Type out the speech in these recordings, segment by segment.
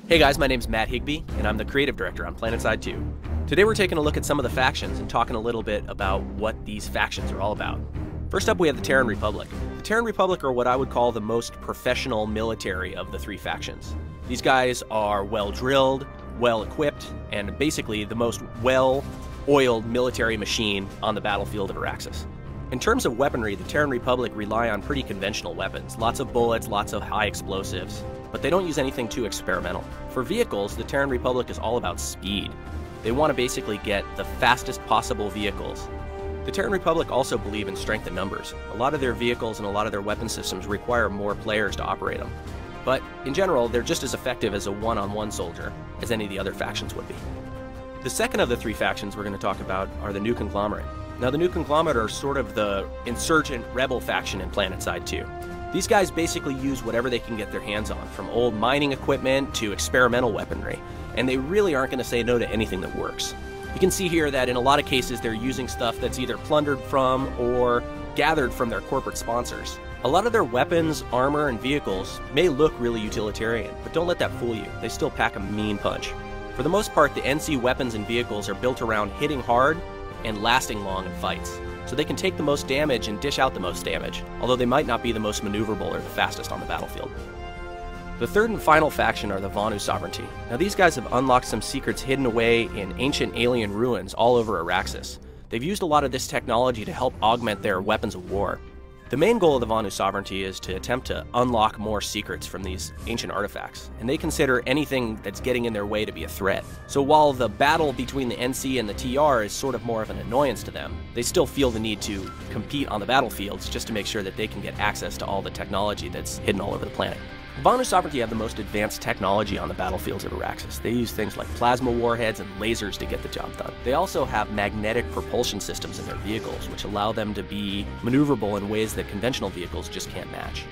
Hey guys, my name's Matt Higbee, and I'm the creative director on PlanetSide 2. Today we're taking a look at some of the factions and talking a little bit about what these factions are all about. First up, we have the Terran Republic. The Terran Republic are what I would call the most professional military of the three factions. These guys are well-drilled, well-equipped, and basically the most well-oiled military machine on the battlefield of Araxis. In terms of weaponry, the Terran Republic rely on pretty conventional weapons. Lots of bullets, lots of high explosives, but they don't use anything too experimental. For vehicles, the Terran Republic is all about speed. They want to basically get the fastest possible vehicles. The Terran Republic also believe in strength in numbers. A lot of their vehicles and a lot of their weapon systems require more players to operate them. But in general, they're just as effective as a one-on-one soldier as any of the other factions would be. The second of the three factions we're going to talk about are the New Conglomerate. Now, the New Conglomerate are sort of the insurgent rebel faction in PlanetSide 2. These guys basically use whatever they can get their hands on, from old mining equipment to experimental weaponry, and they really aren't going to say no to anything that works. You can see here that in a lot of cases they're using stuff that's either plundered from or gathered from their corporate sponsors. A lot of their weapons, armor, and vehicles may look really utilitarian, but don't let that fool you. They still pack a mean punch. For the most part, the NC weapons and vehicles are built around hitting hard and lasting long in fights, so they can take the most damage and dish out the most damage, although they might not be the most maneuverable or the fastest on the battlefield. The third and final faction are the Vanu Sovereignty. Now, these guys have unlocked some secrets hidden away in ancient alien ruins all over Araxis. They've used a lot of this technology to help augment their weapons of war. The main goal of the Vanu Sovereignty is to attempt to unlock more secrets from these ancient artifacts, and they consider anything that's getting in their way to be a threat. So while the battle between the NC and the TR is sort of more of an annoyance to them, they still feel the need to compete on the battlefields just to make sure that they can get access to all the technology that's hidden all over the planet. The Vanu Sovereignty have the most advanced technology on the battlefields of Araxis. They use things like plasma warheads and lasers to get the job done. They also have magnetic propulsion systems in their vehicles, which allow them to be maneuverable in ways that conventional vehicles just can't match.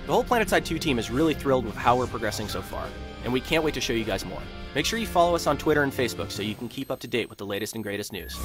The whole PlanetSide 2 team is really thrilled with how we're progressing so far, and we can't wait to show you guys more. Make sure you follow us on Twitter and Facebook so you can keep up to date with the latest and greatest news.